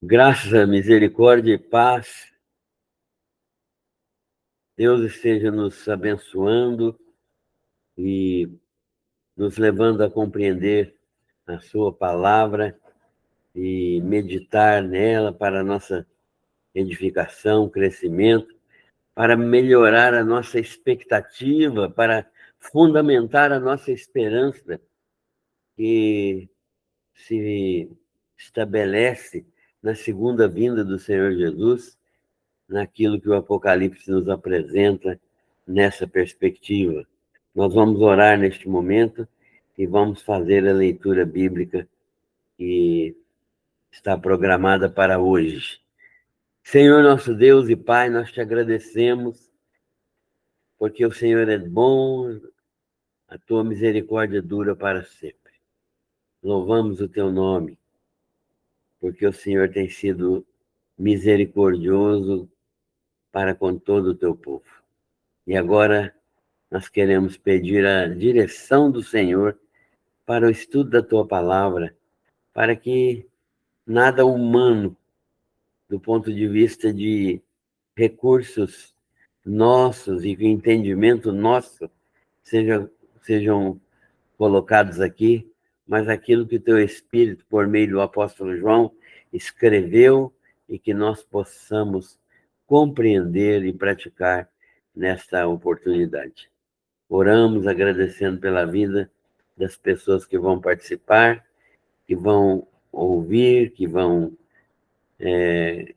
Graça, misericórdia e paz, Deus esteja nos abençoando e nos levando a compreender a sua palavra e meditar nela para a nossa edificação, crescimento, para melhorar a nossa expectativa, para fundamentar a nossa esperança que se estabelece na segunda vinda do Senhor Jesus, naquilo que o Apocalipse nos apresenta nessa perspectiva. Nós vamos orar neste momento e vamos fazer a leitura bíblica que está programada para hoje. Senhor nosso Deus e Pai, nós te agradecemos porque o Senhor é bom, a tua misericórdia dura para sempre. Louvamos o teu nome, porque o Senhor tem sido misericordioso para com todo o teu povo. E agora nós queremos pedir a direção do Senhor para o estudo da tua palavra, para que nada humano, do ponto de vista de recursos nossos e entendimento nosso, sejam colocados aqui, mas aquilo que o teu Espírito, por meio do apóstolo João, escreveu e que nós possamos compreender e praticar nesta oportunidade. Oramos agradecendo pela vida das pessoas que vão participar, que vão ouvir, que vão, de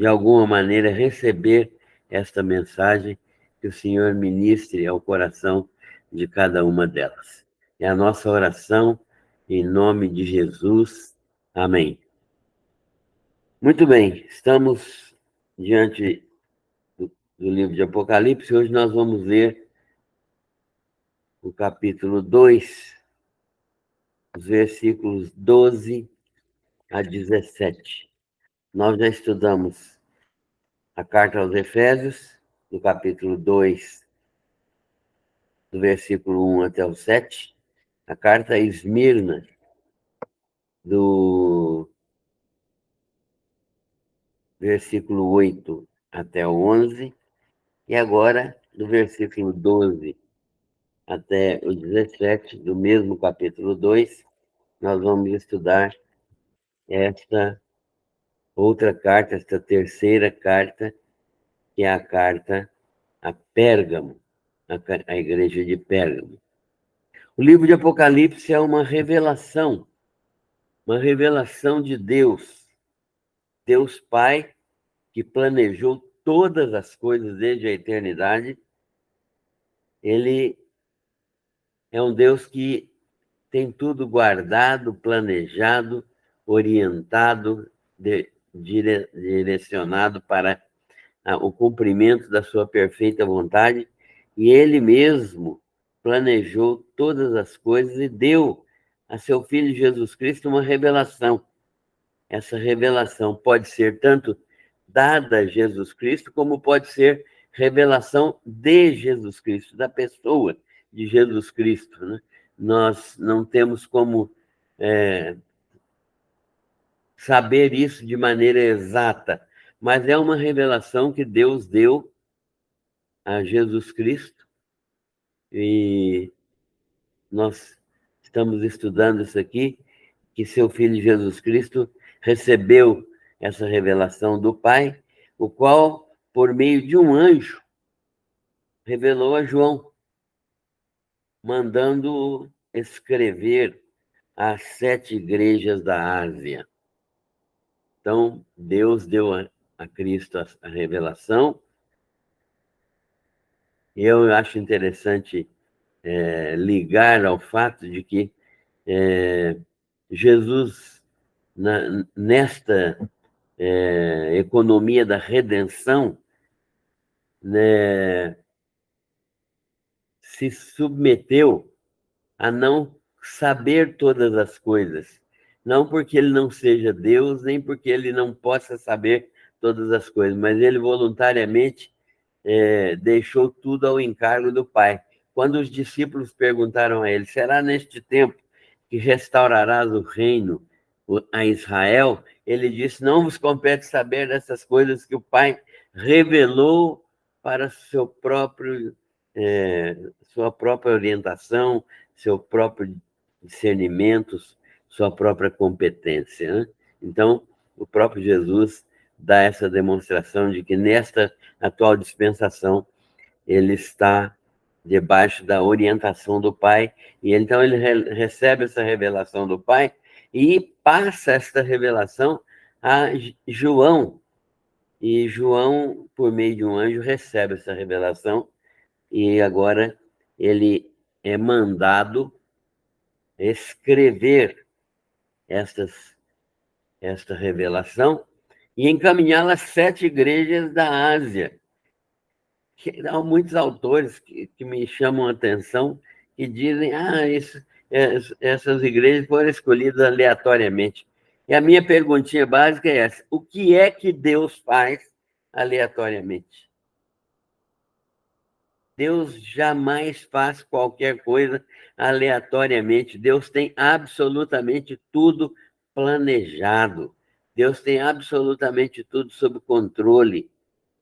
alguma maneira, receber esta mensagem, que o Senhor ministre ao coração de cada uma delas. É a nossa oração, em nome de Jesus. Amém. Muito bem, estamos diante do livro de Apocalipse. Hoje nós vamos ler o capítulo 2, os versículos 12 a 17. Nós já estudamos a carta aos Efésios, do capítulo 2, do versículo 1 até o 7, a carta a Esmirna, do versículo 8 até o 11, e agora do versículo 12 até o 17, do mesmo capítulo 2, nós vamos estudar esta outra carta, esta terceira carta, que é a carta a Pérgamo, a igreja de Pérgamo. O livro de Apocalipse é uma revelação de Deus, Deus Pai, que planejou todas as coisas desde a eternidade. Ele é um Deus que tem tudo guardado, planejado, orientado, direcionado para o cumprimento da sua perfeita vontade, e ele mesmo planejou todas as coisas e deu a seu Filho Jesus Cristo uma revelação. Essa revelação pode ser tanto dada a Jesus Cristo, como pode ser revelação de Jesus Cristo, da pessoa de Jesus Cristo, né? Nós não temos como saber isso de maneira exata, mas é uma revelação que Deus deu a Jesus Cristo, e nós estamos estudando isso aqui, que seu Filho Jesus Cristo recebeu essa revelação do Pai, o qual, por meio de um anjo, revelou a João, mandando escrever às 7 igrejas da Ásia. Então, Deus deu a Cristo a revelação, e eu acho interessante ligar ao fato de que Jesus, nesta economia da redenção, né, se submeteu a não saber todas as coisas. Não porque ele não seja Deus, nem porque ele não possa saber todas as coisas, mas ele voluntariamente deixou tudo ao encargo do Pai. Quando os discípulos perguntaram a ele: será neste tempo que restaurarás o reino a Israel, ele disse: não vos compete saber dessas coisas que o Pai revelou para sua própria orientação, seu próprio discernimento, sua própria competência, né? Então, o próprio Jesus dá essa demonstração de que nesta atual dispensação ele está debaixo da orientação do Pai, e então ele recebe essa revelação do Pai e passa esta revelação a João. E João, por meio de um anjo, recebe essa revelação, e agora ele é mandado escrever esta revelação e encaminhá-la às 7 igrejas da Ásia. Há muitos autores que me chamam a atenção, que dizem: essas igrejas foram escolhidas aleatoriamente. E a minha perguntinha básica é essa: o que é que Deus faz aleatoriamente? Deus jamais faz qualquer coisa aleatoriamente. Deus tem absolutamente tudo planejado. Deus tem absolutamente tudo sob controle.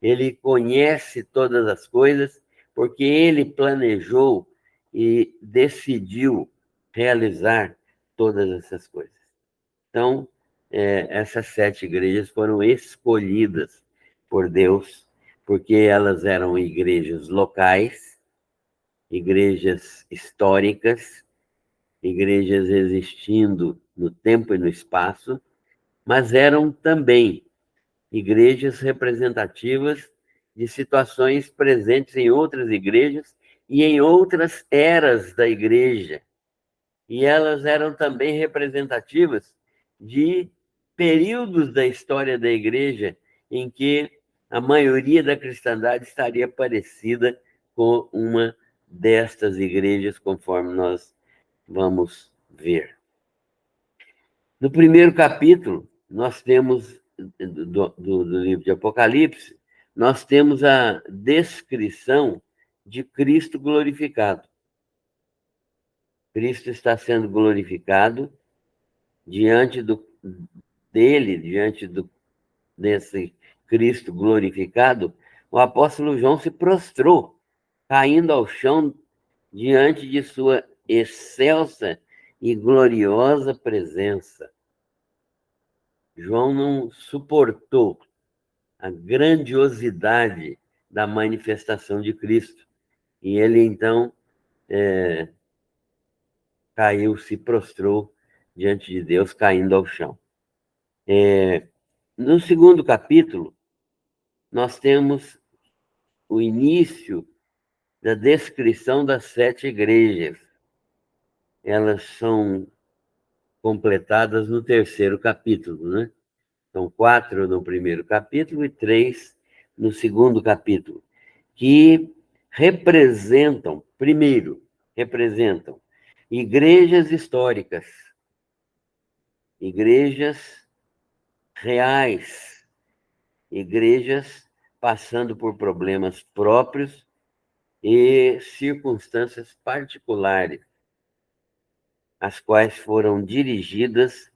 Ele conhece todas as coisas porque ele planejou e decidiu realizar todas essas coisas. Então, essas 7 igrejas foram escolhidas por Deus porque elas eram igrejas locais, igrejas históricas, igrejas existindo no tempo e no espaço, mas eram também igrejas representativas de situações presentes em outras igrejas e em outras eras da igreja. E elas eram também representativas de períodos da história da igreja em que a maioria da cristandade estaria parecida com uma destas igrejas, conforme nós vamos ver. No primeiro capítulo, nós temos, do livro de Apocalipse, nós temos a descrição de Cristo glorificado. Cristo está sendo glorificado diante desse Cristo glorificado. O apóstolo João se prostrou, caindo ao chão diante de sua excelsa e gloriosa presença. João não suportou a grandiosidade da manifestação de Cristo. E ele, então, caiu, se prostrou diante de Deus, caindo ao chão. No segundo capítulo, nós temos o início da descrição das 7 igrejas. Elas são completadas no terceiro capítulo, né? São 4 no primeiro capítulo e 3 no segundo capítulo, que representam igrejas históricas, igrejas reais, igrejas passando por problemas próprios e circunstâncias particulares, às quais foram dirigidas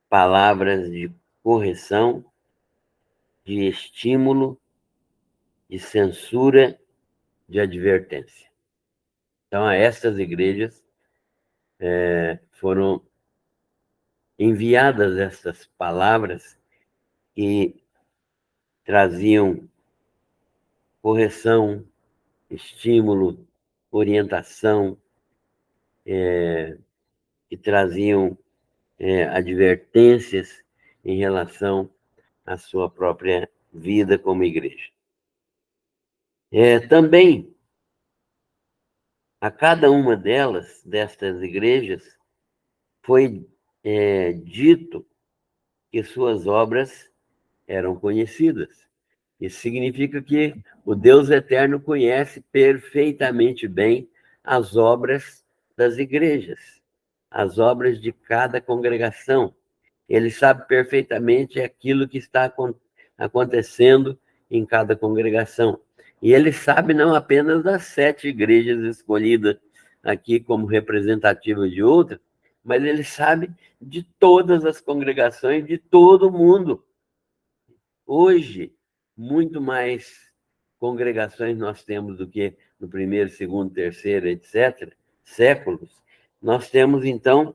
palavras de correção, de estímulo, de censura, de advertência. Então, a estas igrejas foram enviadas essas palavras que traziam correção, estímulo, orientação, que traziam advertências em relação à sua própria vida como igreja. Também, a cada uma destas igrejas, foi dito que suas obras eram conhecidas. Isso significa que o Deus eterno conhece perfeitamente bem as obras das igrejas, as obras de cada congregação. Ele sabe perfeitamente aquilo que está acontecendo em cada congregação. E ele sabe não apenas das 7 igrejas escolhidas aqui como representativas de outras, mas ele sabe de todas as congregações de todo o mundo. Hoje, muito mais congregações nós temos do que no primeiro, segundo, terceiro, etc., séculos. Nós temos, então,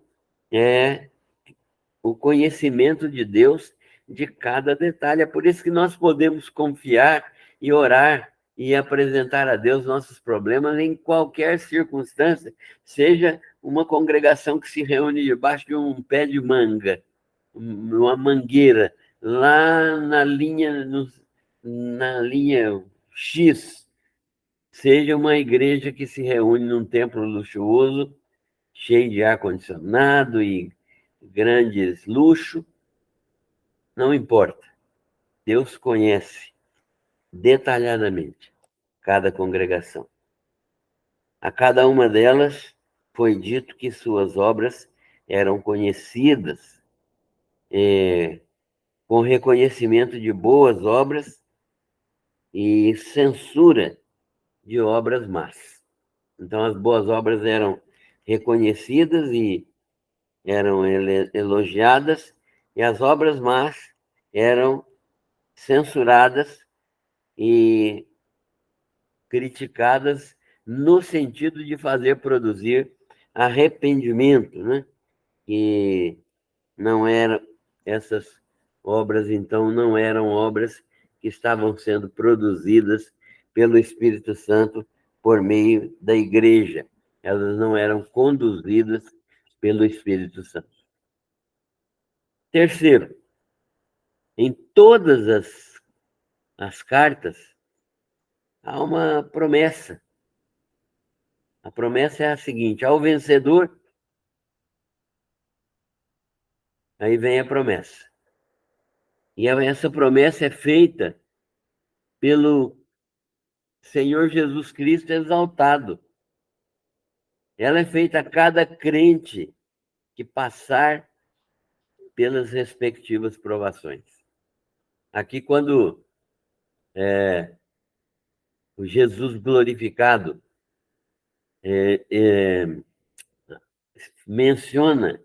o conhecimento de Deus de cada detalhe. É por isso que nós podemos confiar e orar e apresentar a Deus nossos problemas em qualquer circunstância, seja uma congregação que se reúne debaixo de um pé de manga, uma mangueira, lá na linha X, seja uma igreja que se reúne num templo luxuoso, cheio de ar-condicionado e grandes luxo, não importa. Deus conhece detalhadamente cada congregação. A cada uma delas foi dito que suas obras eram conhecidas, com reconhecimento de boas obras e censura de obras más. Então, as boas obras eram reconhecidas e eram elogiadas, e as obras más eram censuradas e criticadas no sentido de fazer produzir arrependimento, né? E não eram essas obras, então, não eram obras que estavam sendo produzidas pelo Espírito Santo por meio da igreja. Elas não eram conduzidas pelo Espírito Santo. Terceiro, em todas as cartas, há uma promessa. A promessa é a seguinte: ao vencedor, aí vem a promessa. E essa promessa é feita pelo Senhor Jesus Cristo exaltado. Ela é feita a cada crente que passar pelas respectivas provações. Aqui, quando o Jesus glorificado menciona,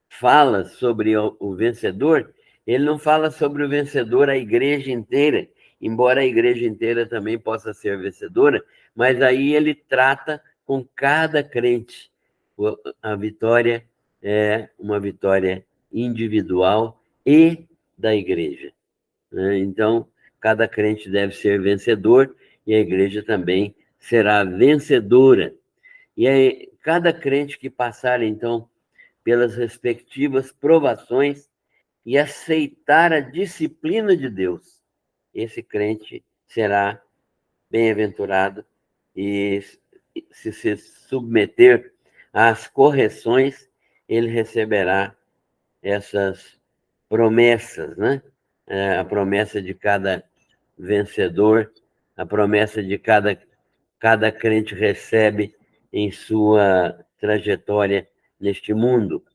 fala sobre o vencedor, ele não fala sobre o vencedor a igreja inteira, embora a igreja inteira também possa ser vencedora, mas aí ele trata com cada crente. A vitória é uma vitória individual e da igreja, né? Então, cada crente deve ser vencedor e a igreja também será vencedora. E aí, cada crente que passar, então, pelas respectivas provações e aceitar a disciplina de Deus, esse crente será bem-aventurado e se submeter às correções, ele receberá essas promessas, né? A promessa de cada vencedor, a promessa de cada crente recebe em sua trajetória neste mundo.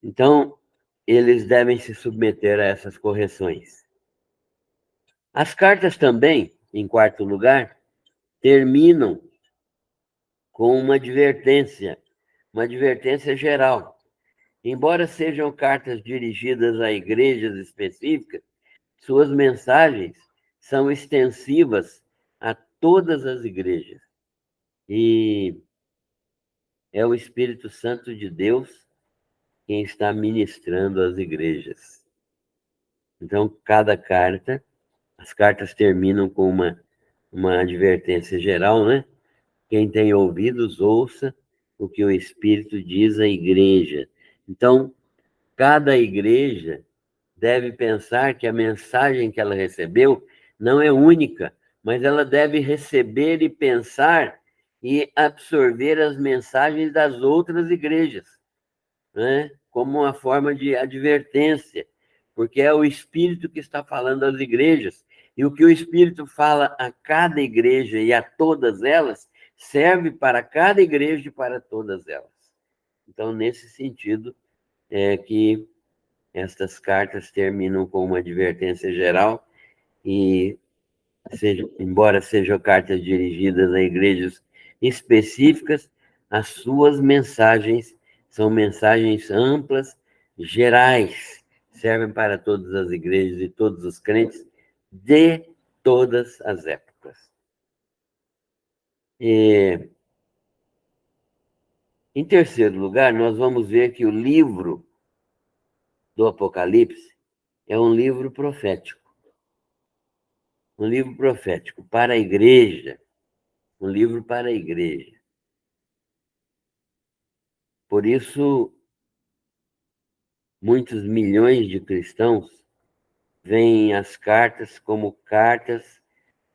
Então, eles devem se submeter a essas correções. As cartas também, em quarto lugar, terminam com uma advertência geral. Embora sejam cartas dirigidas a igrejas específicas, suas mensagens são extensivas a todas as igrejas. E é o Espírito Santo de Deus quem está ministrando às igrejas. Então, as cartas terminam com uma advertência geral, né? Quem tem ouvidos, ouça o que o Espírito diz à igreja. Então, cada igreja deve pensar que a mensagem que ela recebeu não é única, mas ela deve receber e pensar e absorver as mensagens das outras igrejas, né? Como uma forma de advertência, porque é o Espírito que está falando às igrejas, e o que o Espírito fala a cada igreja e a todas elas, serve para cada igreja e para todas elas. Então, nesse sentido, é que estas cartas terminam com uma advertência geral e, embora sejam cartas dirigidas a igrejas específicas, as suas mensagens São mensagens amplas, gerais, servem para todas as igrejas e todos os crentes de todas as épocas. Em terceiro lugar, nós vamos ver que o livro do Apocalipse é um livro profético. Um livro profético para a igreja. Um livro para a igreja. Por isso, muitos milhões de cristãos veem as cartas como cartas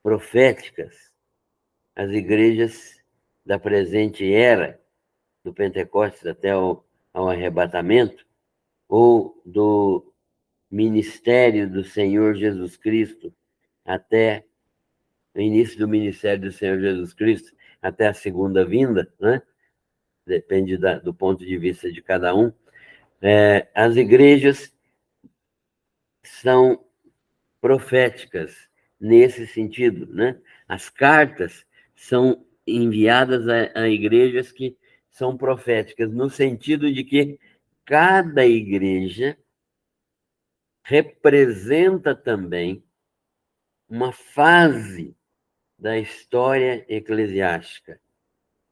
proféticas. As igrejas da presente era, do Pentecostes até ao arrebatamento, ou do ministério do Senhor Jesus Cristo até o início do ministério do Senhor Jesus Cristo, até a segunda vinda, né? Depende do ponto de vista de cada um. As igrejas são proféticas nesse sentido, né? As cartas são enviadas a igrejas que são proféticas, no sentido de que cada igreja representa também uma fase da história eclesiástica,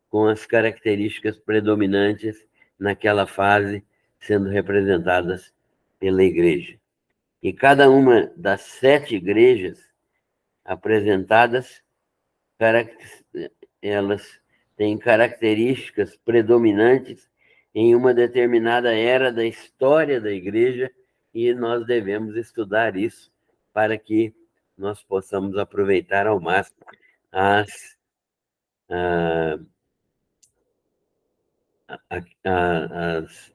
com as características predominantes naquela fase sendo representadas pela igreja. E cada uma das 7 igrejas apresentadas, elas têm características predominantes em uma determinada era da história da igreja e nós devemos estudar isso para que nós possamos aproveitar ao máximo as, as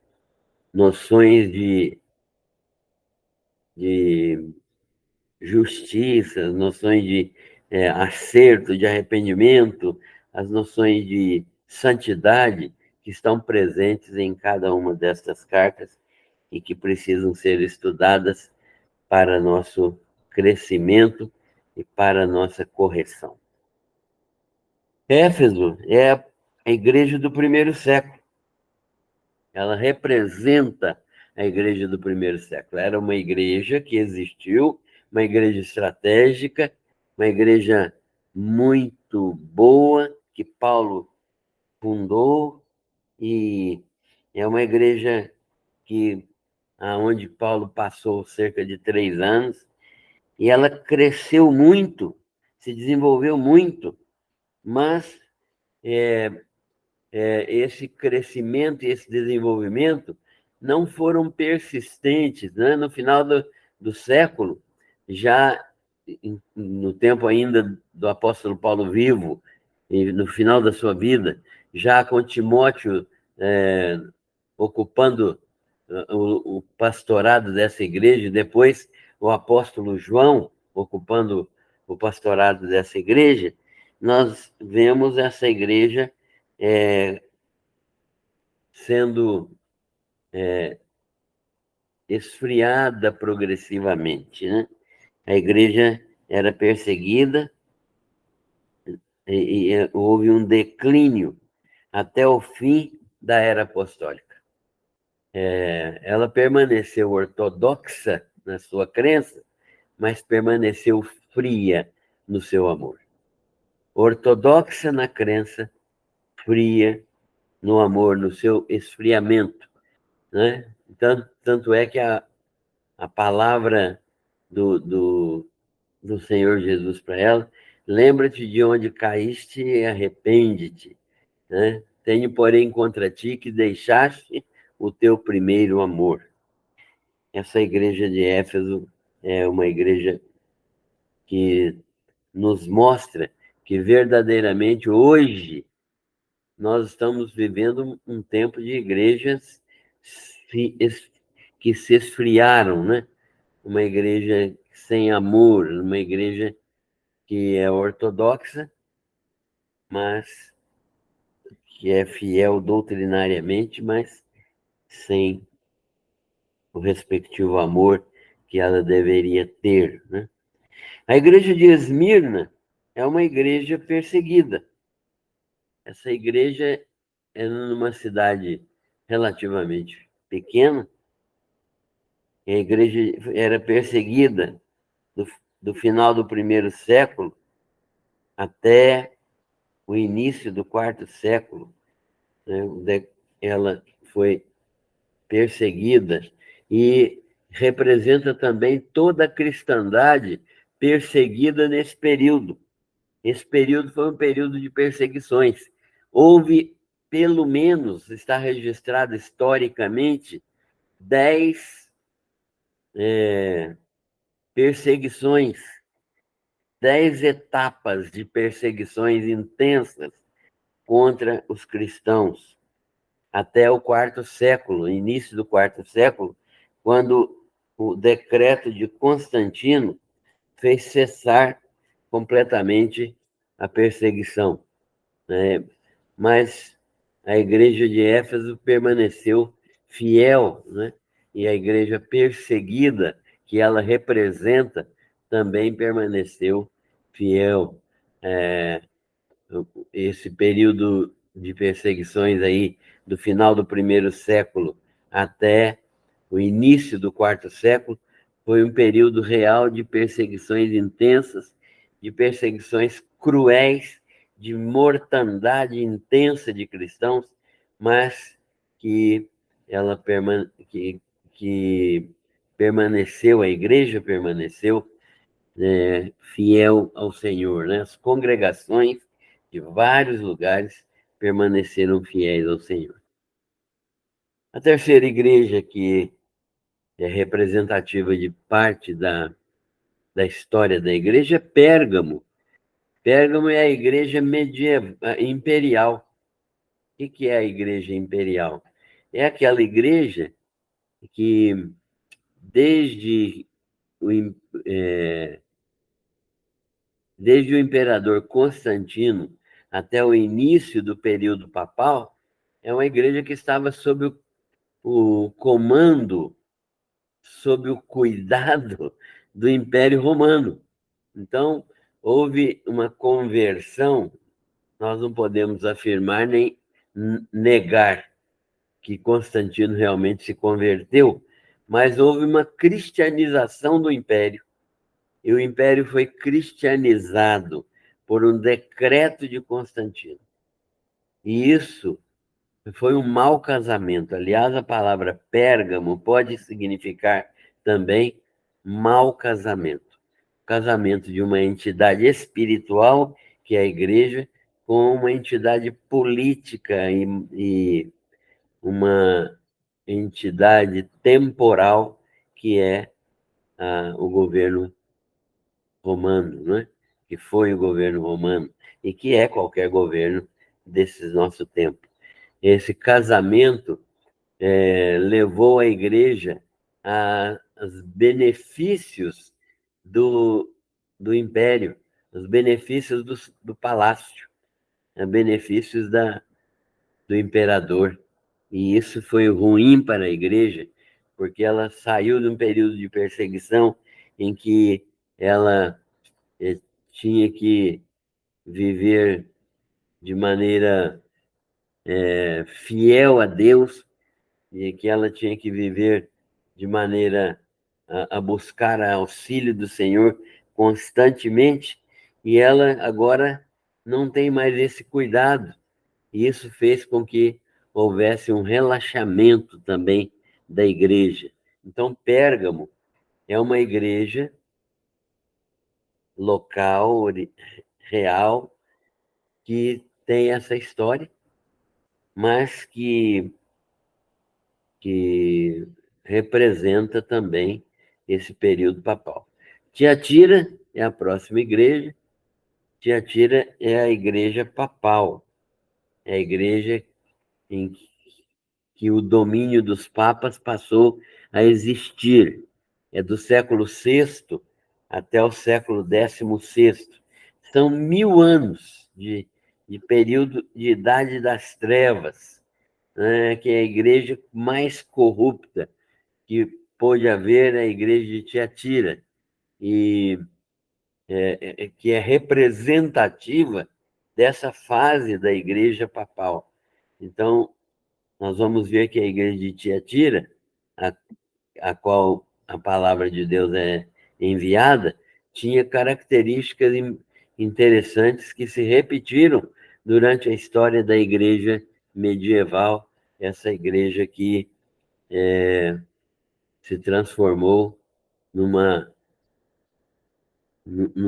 noções de justiça, as noções de acerto, de arrependimento, as noções de santidade que estão presentes em cada uma destas cartas e que precisam ser estudadas para nosso crescimento e para nossa correção. Éfeso é a igreja do primeiro século. Ela representa a igreja do primeiro século. Era uma igreja que existiu, uma igreja estratégica, uma igreja muito boa, que Paulo fundou, e é uma igreja onde Paulo passou cerca de 3 anos, e ela cresceu muito, se desenvolveu muito, mas esse crescimento e esse desenvolvimento não foram persistentes, né? No final do século, já no tempo ainda do apóstolo Paulo vivo, e no final da sua vida, já com Timóteo ocupando o pastorado dessa igreja, e depois o apóstolo João ocupando o pastorado dessa igreja, nós vemos essa igreja sendo esfriada progressivamente, né? A igreja era perseguida e houve um declínio até o fim da era apostólica. Ela permaneceu ortodoxa na sua crença, mas permaneceu fria no seu amor. Ortodoxa na crença, fria no amor, no seu esfriamento, né? Tanto é que a palavra do Senhor Jesus para ela: lembra-te de onde caíste e arrepende-te, né? Tenho, porém, contra ti que deixaste o teu primeiro amor. Essa igreja de Éfeso é uma igreja que nos mostra que verdadeiramente hoje nós estamos vivendo um tempo de igrejas que se esfriaram, né? Uma igreja sem amor, uma igreja que é ortodoxa, mas que é fiel doutrinariamente, mas sem o respectivo amor que ela deveria ter, né? A igreja de Esmirna é uma igreja perseguida. Essa igreja é numa cidade relativamente pequena. A igreja era perseguida do final do primeiro século até o início do quarto século, né? Ela foi perseguida e representa também toda a cristandade perseguida nesse período. Esse período foi um período de perseguições. Houve, pelo menos, está registrado historicamente, 10 perseguições, 10 etapas de perseguições intensas contra os cristãos, até o quarto século, início do quarto século, quando o decreto de Constantino fez cessar completamente a perseguição, né? Mas a igreja de Éfeso permaneceu fiel, né? E a igreja perseguida, que ela representa, também permaneceu fiel. Esse período de perseguições aí, do final do primeiro século até o início do quarto século, foi um período real de perseguições intensas, de perseguições cruéis, de mortandade intensa de cristãos, mas que ela que permaneceu, a igreja permaneceu fiel ao Senhor, né? As congregações de vários lugares permaneceram fiéis ao Senhor. A terceira igreja, que é representativa de parte da história da igreja, é Pérgamo. Pérgamo é a igreja medieval, imperial. O que é a igreja imperial? É aquela igreja que, desde o, é, desde o imperador Constantino até o início do período papal, é uma igreja que estava sob o comando, sob o cuidado do Império Romano. Então, houve uma conversão, nós não podemos afirmar nem negar que Constantino realmente se converteu, mas houve uma cristianização do Império. E o Império foi cristianizado por um decreto de Constantino. E isso foi um mau casamento. Aliás, a palavra Pérgamo pode significar também mau casamento. Casamento de uma entidade espiritual, que é a igreja, com uma entidade política e uma entidade temporal, que é o governo romano, né? Que foi o governo romano e que é qualquer governo desse nosso tempo. Esse casamento levou a igreja aos benefícios do império, os benefícios do palácio, os benefícios do imperador. E isso foi ruim para a igreja, porque ela saiu de um período de perseguição em que ela tinha que viver de maneira fiel a Deus, e que ela tinha que viver de maneira a buscar auxílio do Senhor constantemente, e ela agora não tem mais esse cuidado. E isso fez com que houvesse um relaxamento também da igreja. Então, Pérgamo é uma igreja local, real, que tem essa história, mas que representa também esse período papal. Tiatira é a próxima igreja. Tiatira é a igreja papal, é a igreja em que o domínio dos papas passou a existir. É do século VI até o século XVI. São 1000 anos de período de Idade das Trevas, né, que é a igreja mais corrupta que pôde haver, a igreja de Tiatira, e que é representativa dessa fase da igreja papal. Então, nós vamos ver que a igreja de Tiatira, a qual a palavra de Deus é enviada, tinha características interessantes que se repetiram durante a história da igreja medieval, essa igreja que se transformou num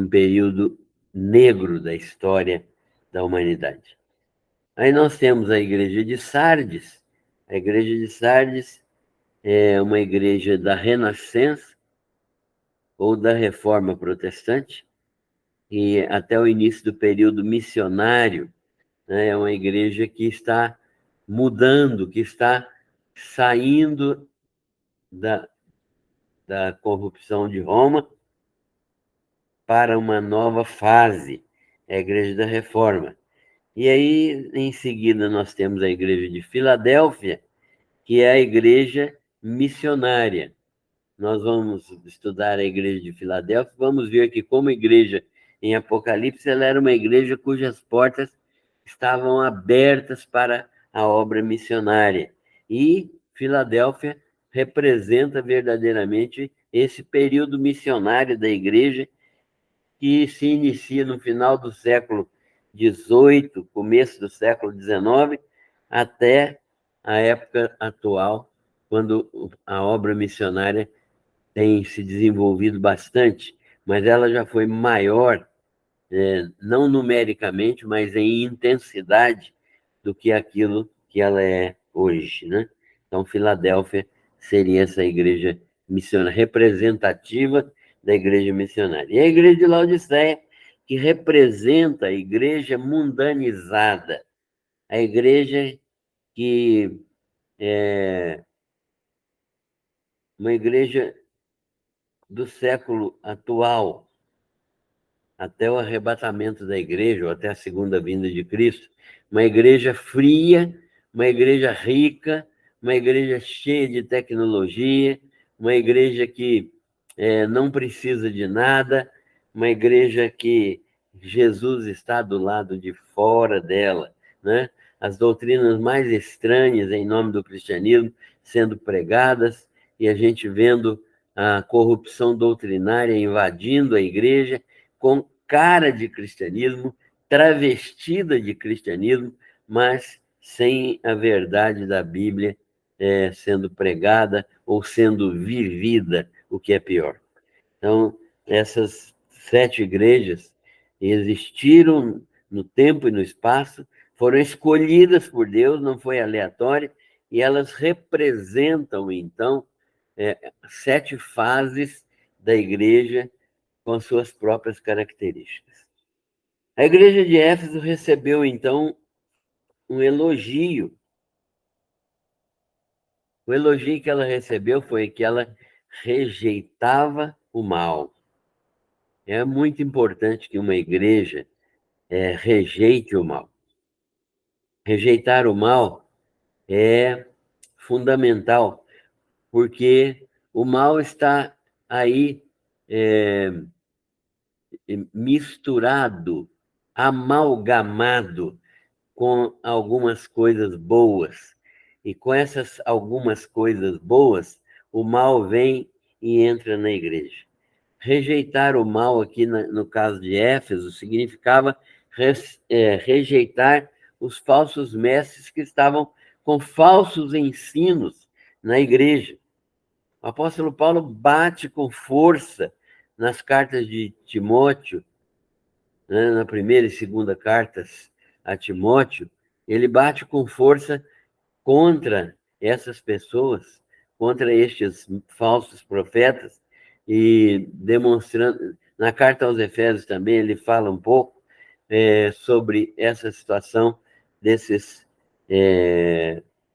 período negro da história da humanidade. Aí nós temos a igreja de Sardes. A igreja de Sardes é uma igreja da Renascença ou da Reforma Protestante, e até o início do período missionário, né, é uma igreja que está mudando, que está saindo da corrupção de Roma para uma nova fase, é a Igreja da Reforma. E aí, em seguida, nós temos a Igreja de Filadélfia, que é a igreja missionária. Nós vamos estudar a igreja de Filadélfia, vamos ver que, como igreja em Apocalipse, ela era uma igreja cujas portas estavam abertas para a obra missionária. E Filadélfia representa verdadeiramente esse período missionário da igreja que se inicia no final do século XVIII, começo do século XIX, até a época atual, quando a obra missionária tem se desenvolvido bastante, mas ela já foi maior, não numericamente, mas em intensidade do que aquilo que ela é hoje, né? Então, Filadélfia seria essa igreja missionária, representativa da igreja missionária. E a igreja de Laodiceia, que representa a igreja mundanizada, a igreja que é uma igreja do século atual, até o arrebatamento da igreja, ou até a segunda vinda de Cristo, uma igreja fria, uma igreja rica, uma igreja cheia de tecnologia, uma igreja que não precisa de nada, uma igreja que Jesus está do lado de fora dela, né? As doutrinas mais estranhas em nome do cristianismo sendo pregadas e a gente vendo a corrupção doutrinária invadindo a igreja com cara de cristianismo, travestida de cristianismo, mas sem a verdade da Bíblia sendo pregada ou sendo vivida, o que é pior. Então, essas 7 igrejas existiram no tempo e no espaço, foram escolhidas por Deus, não foi aleatório, e elas representam, então, 7 fases da igreja com suas próprias características. A igreja de Éfeso recebeu, então, um elogio. O elogio que ela recebeu foi que ela rejeitava o mal. É muito importante que uma igreja rejeite o mal. Rejeitar o mal é fundamental, porque o mal está aí misturado, amalgamado com algumas coisas boas. E com essas algumas coisas boas, o mal vem e entra na igreja. Rejeitar o mal aqui no caso de Éfeso significava rejeitar os falsos mestres que estavam com falsos ensinos na igreja. O apóstolo Paulo bate com força nas cartas de Timóteo, né, na primeira e segunda cartas a Timóteo, ele bate com força contra essas pessoas, contra estes falsos profetas, e demonstrando, na carta aos Efésios também, ele fala um pouco sobre essa situação desses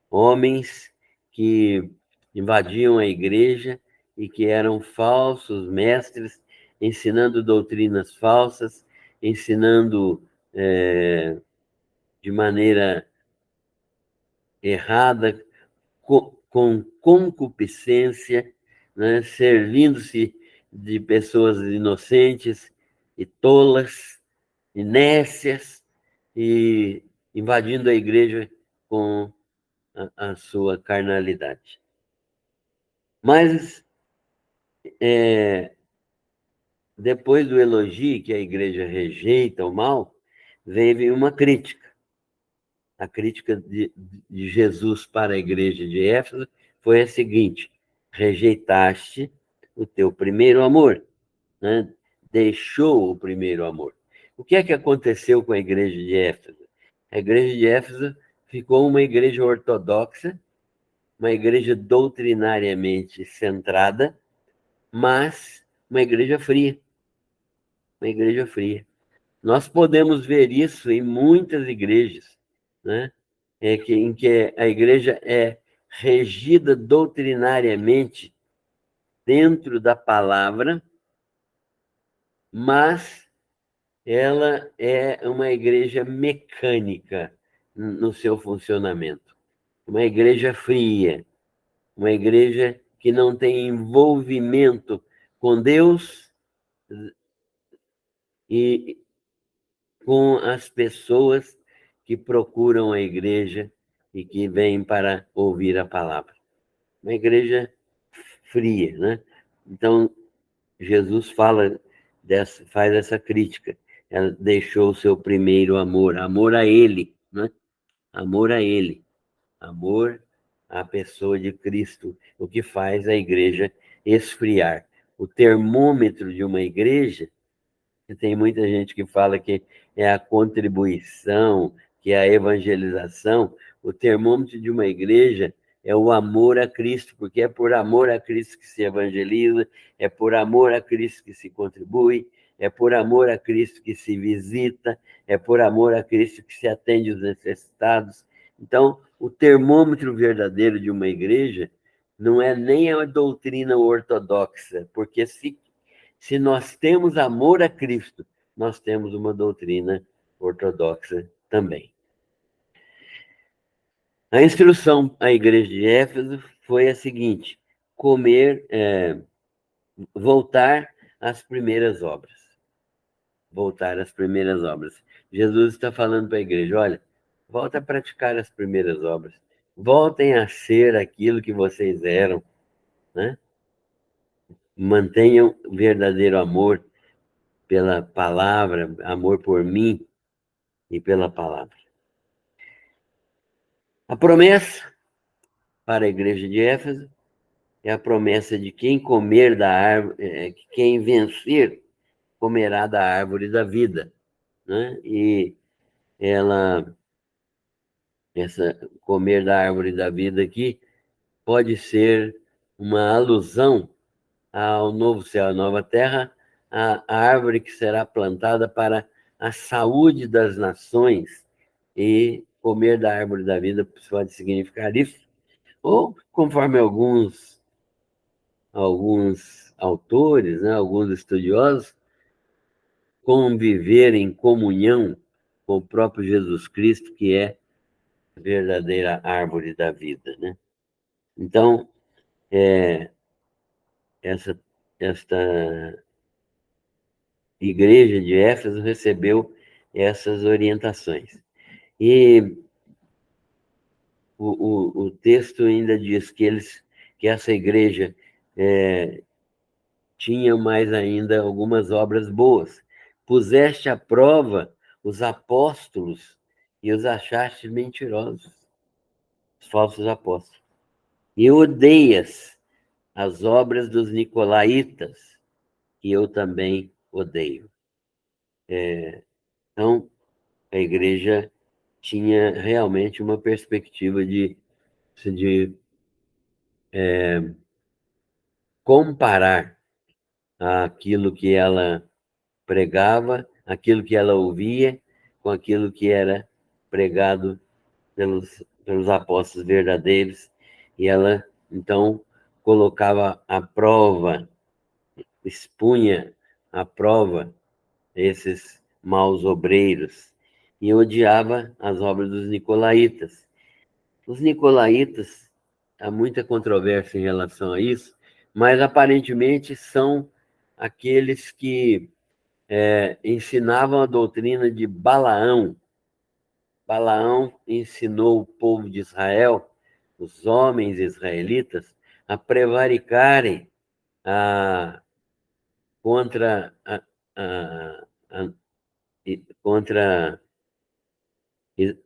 homens que invadiam a igreja e que eram falsos mestres, ensinando doutrinas falsas, ensinando de maneira errada, com concupiscência, né, servindo-se de pessoas inocentes e tolas, e nécias, e invadindo a igreja com a sua carnalidade. Mas, depois do elogio, que a igreja rejeita o mal, veio uma crítica. A crítica de Jesus para a igreja de Éfeso foi a seguinte: rejeitaste o teu primeiro amor, né? Deixou o primeiro amor. O que é que aconteceu com a igreja de Éfeso? A igreja de Éfeso ficou uma igreja ortodoxa, uma igreja doutrinariamente centrada, mas uma igreja fria. Uma igreja fria. Nós podemos ver isso em muitas igrejas, né? Em que a igreja é regida doutrinariamente dentro da palavra, mas ela é uma igreja mecânica no seu funcionamento. Uma igreja fria, uma igreja que não tem envolvimento com Deus e com as pessoas que procuram a igreja e que vêm para ouvir a palavra. Uma igreja fria, né? Então, Jesus faz essa crítica. Ela deixou o seu primeiro amor, amor a Ele, né? Amor a Ele, amor à pessoa de Cristo, o que faz a igreja esfriar. O termômetro de uma igreja, tem muita gente que fala que é a contribuição, que é a evangelização. O termômetro de uma igreja é o amor a Cristo, porque é por amor a Cristo que se evangeliza, é por amor a Cristo que se contribui, é por amor a Cristo que se visita, é por amor a Cristo que se atende os necessitados. Então, o termômetro verdadeiro de uma igreja não é nem a doutrina ortodoxa, porque se nós temos amor a Cristo, nós temos uma doutrina ortodoxa também. A instrução à igreja de Éfeso foi a seguinte: voltar às primeiras obras. Voltar às primeiras obras. Jesus está falando para a igreja: olha, volta a praticar as primeiras obras. Voltem a ser aquilo que vocês eram, né? Mantenham verdadeiro amor pela palavra, amor por mim e pela palavra. A promessa para a igreja de Éfeso é a promessa de quem comer da árvore, quem vencer comerá da árvore da vida, né? E essa comer da árvore da vida aqui pode ser uma alusão ao novo céu, à nova terra, a árvore que será plantada para a saúde das nações, e comer da árvore da vida pode significar isso, ou conforme alguns autores, né, alguns estudiosos, conviver em comunhão com o próprio Jesus Cristo, que é a verdadeira árvore da vida, né? Então, esta igreja de Éfeso recebeu essas orientações. E o texto ainda diz que essa igreja tinha mais ainda algumas obras boas. Puseste à prova os apóstolos e os achaste mentirosos, os falsos apóstolos. E odeias as obras dos nicolaítas, que eu também odeio. Então, a igreja tinha realmente uma perspectiva de comparar aquilo que ela pregava, aquilo que ela ouvia, com aquilo que era pregado pelos apóstolos verdadeiros, e ela, então, colocava à prova, expunha à prova esses maus obreiros, e odiava as obras dos nicolaítas. Os nicolaítas, há muita controvérsia em relação a isso, mas aparentemente são aqueles que ensinavam a doutrina de Balaão. Balaão ensinou o povo de Israel os homens israelitas a prevaricarem contra a, contra,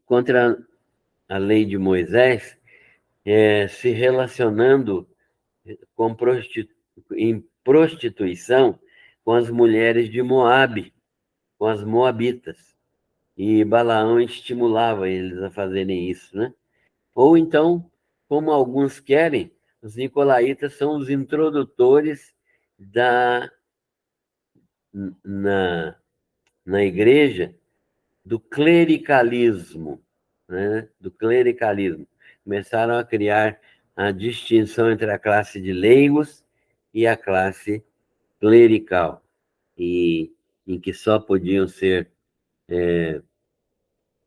contra a lei de Moisés, se relacionando com em prostituição com as mulheres de Moabe, com as moabitas. E Balaão estimulava eles a fazerem isso, né? Ou então, como alguns querem, os nicolaítas são os introdutores na, na igreja do clericalismo, né? Do clericalismo. Começaram a criar a distinção entre a classe de leigos e a classe clerical, e em que só podiam ser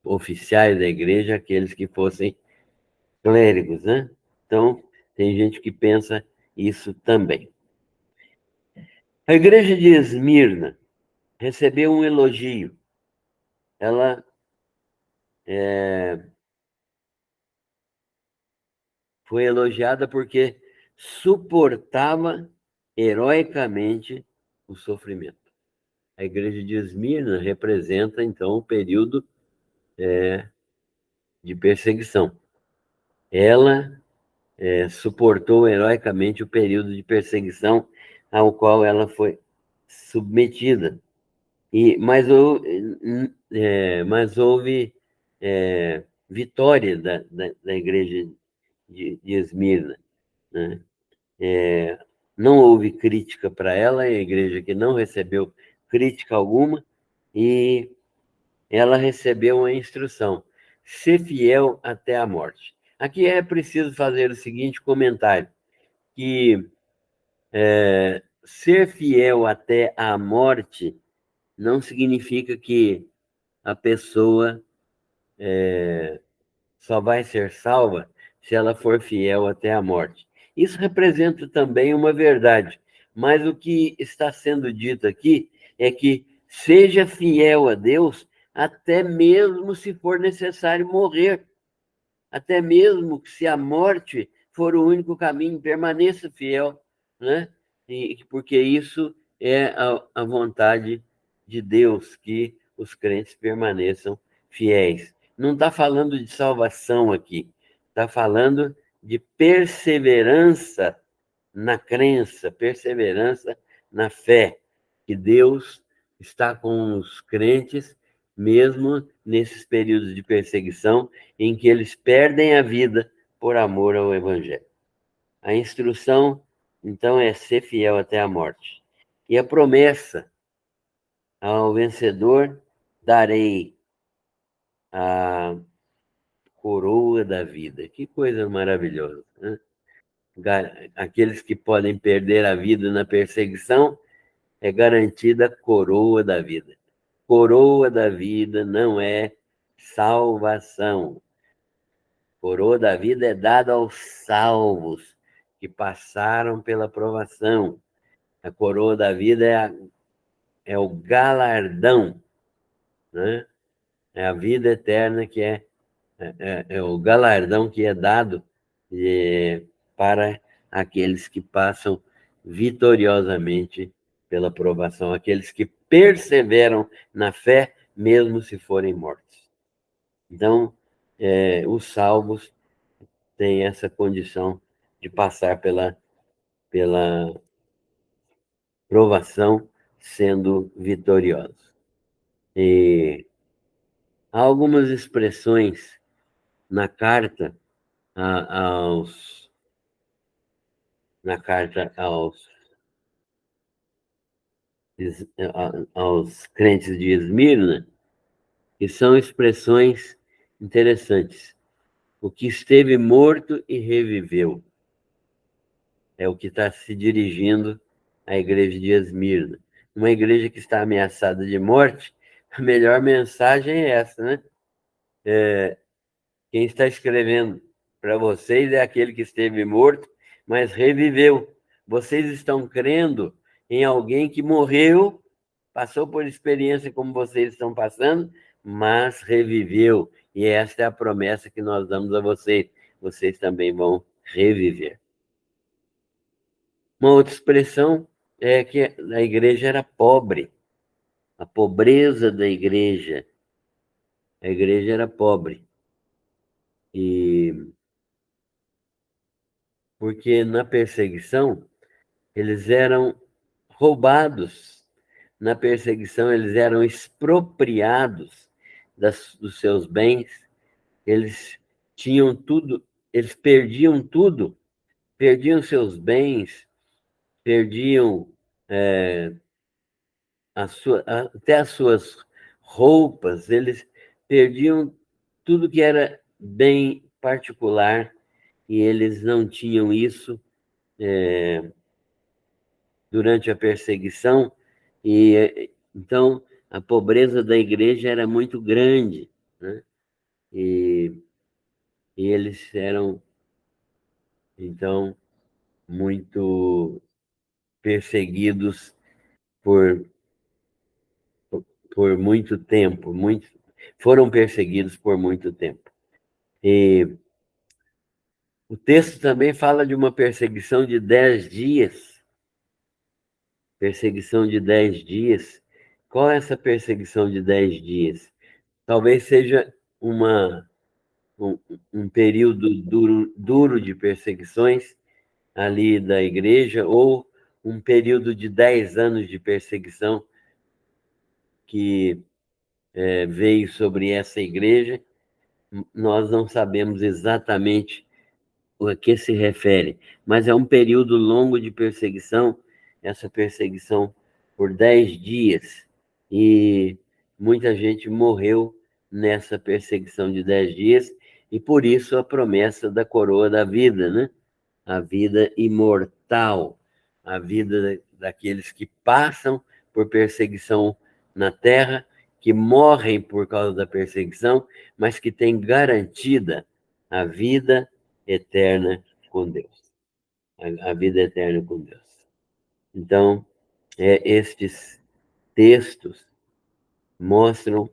oficiais da igreja aqueles que fossem clérigos, né? Então, tem gente que pensa isso também. A igreja de Esmirna recebeu um elogio. Ela foi elogiada porque suportava heroicamente o sofrimento. A igreja de Esmirna representa, então, o período de perseguição. Ela suportou heroicamente o período de perseguição ao qual ela foi submetida. Mas houve vitória da igreja de Esmirna, né? Não houve crítica para ela, é a igreja que não recebeu crítica alguma, e ela recebeu uma instrução: ser fiel até a morte. Aqui é preciso fazer o seguinte comentário, que ser fiel até a morte não significa que a pessoa só vai ser salva se ela for fiel até a morte. Isso representa também uma verdade, mas o que está sendo dito aqui é que seja fiel a Deus até mesmo se for necessário morrer. Até mesmo que se a morte for o único caminho, permaneça fiel, né? Porque isso é a vontade de Deus, que os crentes permaneçam fiéis. Não está falando de salvação aqui, está falando de perseverança na crença, perseverança na fé, que Deus está com os crentes, mesmo nesses períodos de perseguição, em que eles perdem a vida por amor ao Evangelho. A instrução, então, é ser fiel até a morte. E a promessa: ao vencedor darei a coroa da vida. Que coisa maravilhosa, né? Aqueles que podem perder a vida na perseguição, é garantida a coroa da vida. Coroa da vida não é salvação. Coroa da vida é dada aos salvos que passaram pela provação. A coroa da vida é o galardão, né? É a vida eterna que é o galardão que é dado para aqueles que passam vitoriosamente pela provação, aqueles que perseveram na fé, mesmo se forem mortos. Então, os salvos têm essa condição de passar pela provação sendo vitoriosos. E há algumas expressões na carta aos crentes de Esmirna, que são expressões interessantes. O que esteve morto e reviveu é o que está se dirigindo à igreja de Esmirna. Uma igreja que está ameaçada de morte, a melhor mensagem é essa, né? Quem está escrevendo para vocês é aquele que esteve morto, mas reviveu. Vocês estão crendo em alguém que morreu, passou por experiência como vocês estão passando, mas reviveu. E esta é a promessa que nós damos a vocês. vocês também vão reviver. Uma outra expressão é que a igreja era pobre, a pobreza da igreja. A igreja era pobre. E porque na perseguição eles eram roubados, na perseguição eles eram expropriados dos seus bens, eles tinham tudo, eles perdiam seus bens, perdiam até as suas roupas, eles perdiam tudo que era bem particular e eles não tinham isso durante a perseguição. E então a pobreza da igreja era muito grande, né? E, e eles eram então muito perseguidos por muito tempo, foram perseguidos por muito tempo. E o texto também fala de uma perseguição de 10 dias. Perseguição de 10 dias. Qual é essa perseguição de 10 dias? Talvez seja um, um período duro de perseguições ali da igreja, ou um período de 10 anos de perseguição que veio sobre essa igreja. Nós não sabemos exatamente a que se refere, mas é um período longo de perseguição, essa perseguição por 10 dias, e muita gente morreu nessa perseguição de 10 dias, e por isso a promessa da coroa da vida, né? A vida imortal, a vida daqueles que passam por perseguição na terra, que morrem por causa da perseguição, mas que têm garantida a vida eterna com Deus. A vida eterna com Deus. Então, estes textos mostram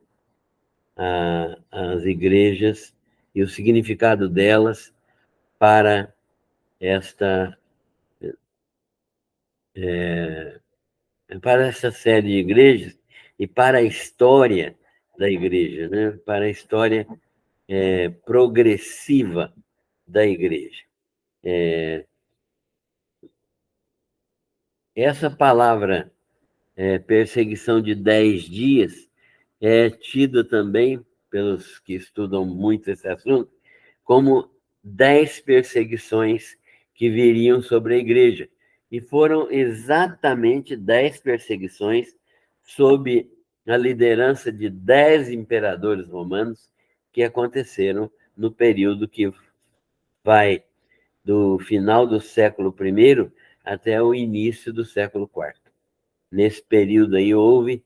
as igrejas e o significado delas para esta para essa série de igrejas e para a história da igreja, né? Para a história progressiva da igreja. Essa palavra perseguição de 10 dias é tida também, pelos que estudam muito esse assunto, como 10 perseguições que viriam sobre a igreja. E foram exatamente 10 perseguições sob a liderança de 10 imperadores romanos que aconteceram no período que vai do final do século I até o início do século IV. Nesse período aí houve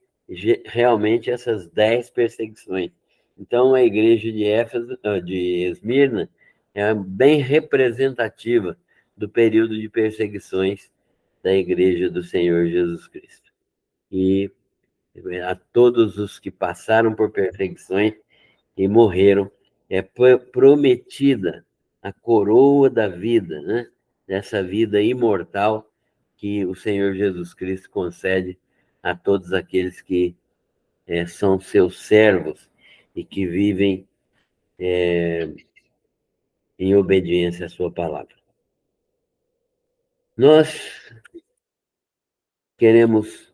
realmente essas 10 perseguições. Então a igreja de Éfeso, de Esmirna, é bem representativa do período de perseguições da igreja do Senhor Jesus Cristo. E a todos os que passaram por perseguições e morreram, é prometida a coroa da vida, né? Dessa vida imortal que o Senhor Jesus Cristo concede a todos aqueles que são seus servos e que vivem em obediência à sua palavra. Nós queremos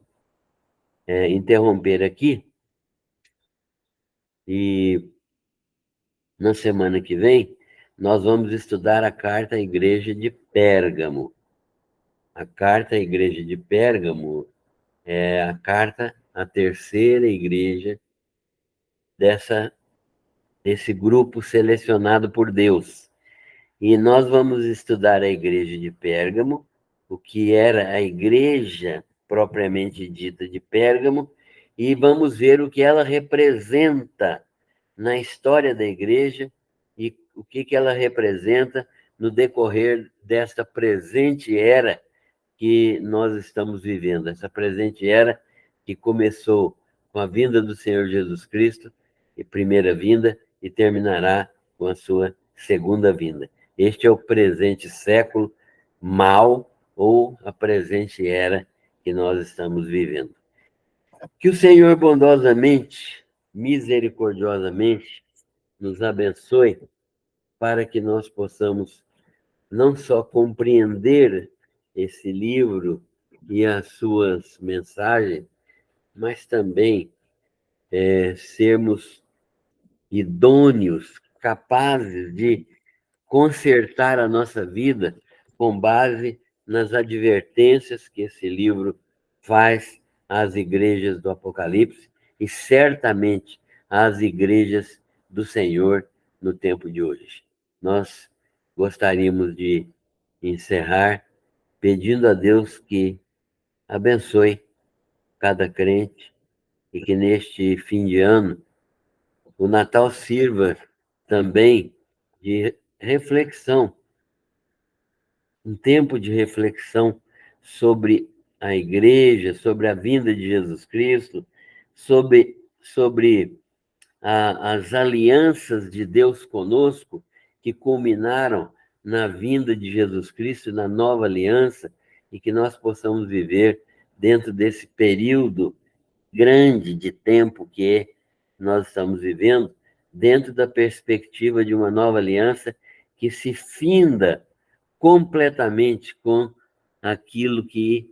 interromper aqui e na semana que vem nós vamos estudar a carta à igreja de Pérgamo. A carta à igreja de Pérgamo é a carta à terceira igreja desse grupo selecionado por Deus. E nós vamos estudar a igreja de Pérgamo, o que era a igreja propriamente dita de Pérgamo, e vamos ver o que ela representa na história da igreja e o que ela representa no decorrer desta presente era que nós estamos vivendo, essa presente era que começou com a vinda do Senhor Jesus Cristo, e primeira vinda, e terminará com a sua segunda vinda. Este é o presente século mal ou a presente era que nós estamos vivendo. Que o Senhor bondosamente, misericordiosamente, nos abençoe para que nós possamos não só compreender esse livro e as suas mensagens, mas também sermos idôneos, capazes de consertar a nossa vida com base nas advertências que esse livro faz às igrejas do Apocalipse e certamente às igrejas do Senhor no tempo de hoje. Nós gostaríamos de encerrar pedindo a Deus que abençoe cada crente e que neste fim de ano o Natal sirva também de reflexão, um tempo de reflexão sobre a igreja, sobre a vinda de Jesus Cristo, sobre as alianças de Deus conosco, que culminaram na vinda de Jesus Cristo, na nova aliança, e que nós possamos viver dentro desse período grande de tempo que nós estamos vivendo, dentro da perspectiva de uma nova aliança que se finda completamente com aquilo que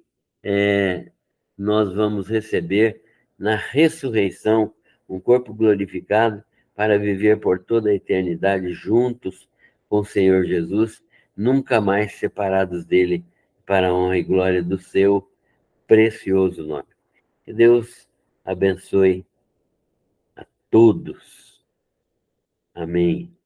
nós vamos receber na ressurreição, um corpo glorificado para viver por toda a eternidade juntos com o Senhor Jesus, nunca mais separados dele, para a honra e glória do seu precioso nome. Que Deus abençoe a todos. Amém.